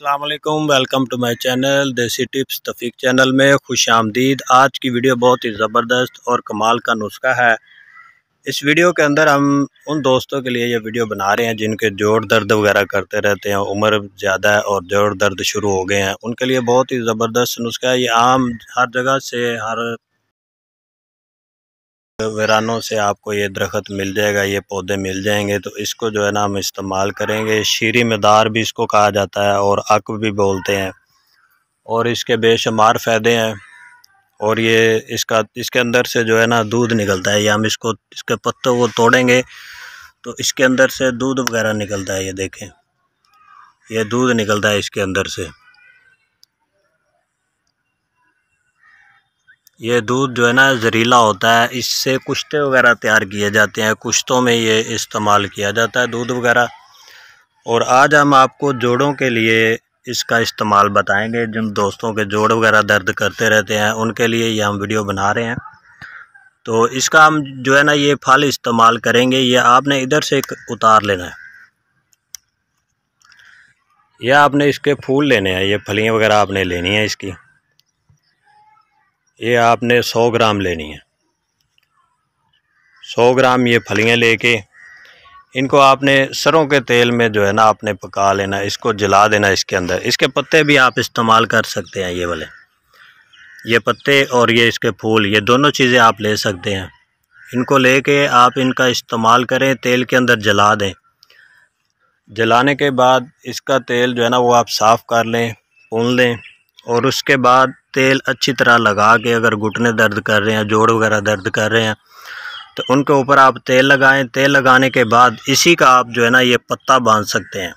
अस्सलाम वालेकुम, welcome to my channel देसी टिप्स तौफीक चैनल में खुश आमदीद। आज की वीडियो बहुत ही ज़बरदस्त और कमाल का नुस्खा है। इस वीडियो के अंदर हम उन दोस्तों के लिए ये वीडियो बना रहे हैं जिनके जोड़ दर्द वगैरह करते रहते हैं, उम्र ज़्यादा है और जोड़ दर्द शुरू हो गए हैं। उनके लिए बहुत ही ज़बरदस्त नुस्खा है। ये आम हर जगह से, हर वीरानों से आपको ये दरख्त मिल जाएगा, ये पौधे मिल जाएंगे। तो इसको जो है ना हम इस्तेमाल करेंगे। शीरी मदार भी इसको कहा जाता है और अक भी बोलते हैं, और इसके बेशुमार फ़ायदे हैं। और ये इसके अंदर से जो है ना दूध निकलता है। ये हम इसके पत्तों को तोड़ेंगे तो इसके अंदर से दूध वगैरह निकलता है। ये देखें, ये दूध निकलता है इसके अंदर से। ये दूध जो है ना जहरीला होता है, इससे कुश्ते वगैरह तैयार किए जाते हैं। कुश्तों में ये इस्तेमाल किया जाता है दूध वगैरह। और आज हम आपको जोड़ों के लिए इसका इस्तेमाल बताएंगे। जिन दोस्तों के जोड़ वगैरह दर्द करते रहते हैं उनके लिए ये हम वीडियो बना रहे हैं। तो इसका हम जो है ना ये फल इस्तेमाल करेंगे। ये आपने इधर से उतार लेना है, यह आपने इसके फूल लेने हैं, ये फलियाँ वगैरह आपने लेनी है इसकी। ये आपने 100 ग्राम लेनी है। 100 ग्राम ये फलियाँ लेके इनको आपने सरों के तेल में जो है ना आपने पका लेना, इसको जला देना। इसके अंदर इसके पत्ते भी आप इस्तेमाल कर सकते हैं। ये वाले, ये पत्ते और ये इसके फूल, ये दोनों चीज़ें आप ले सकते हैं। इनको लेके आप इनका इस्तेमाल करें, तेल के अंदर जला दें। जलाने के बाद इसका तेल जो है ना वो आप साफ़ कर लें, भून लें। और उसके बाद तेल अच्छी तरह लगा के, अगर घुटने दर्द कर रहे हैं, जोड़ वगैरह दर्द कर रहे हैं, तो उनके ऊपर आप तेल लगाएं। तेल लगाने के बाद इसी का आप जो है ना ये पत्ता बांध सकते हैं।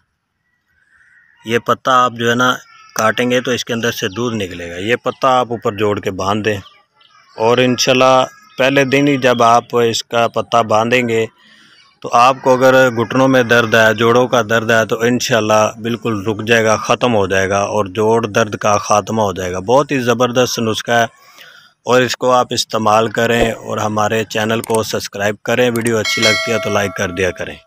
ये पत्ता आप जो है ना काटेंगे तो इसके अंदर से दूध निकलेगा। ये पत्ता आप ऊपर जोड़ के बांध दें, और इंशाल्लाह पहले दिन ही जब आप इसका पत्ता बांधेंगे तो आपको अगर घुटनों में दर्द है, जोड़ों का दर्द है, तो इंशाल्लाह बिल्कुल रुक जाएगा, ख़त्म हो जाएगा और जोड़ दर्द का ख़ात्मा हो जाएगा। बहुत ही ज़बरदस्त नुस्खा है और इसको आप इस्तेमाल करें और हमारे चैनल को सब्सक्राइब करें। वीडियो अच्छी लगती है तो लाइक कर दिया करें।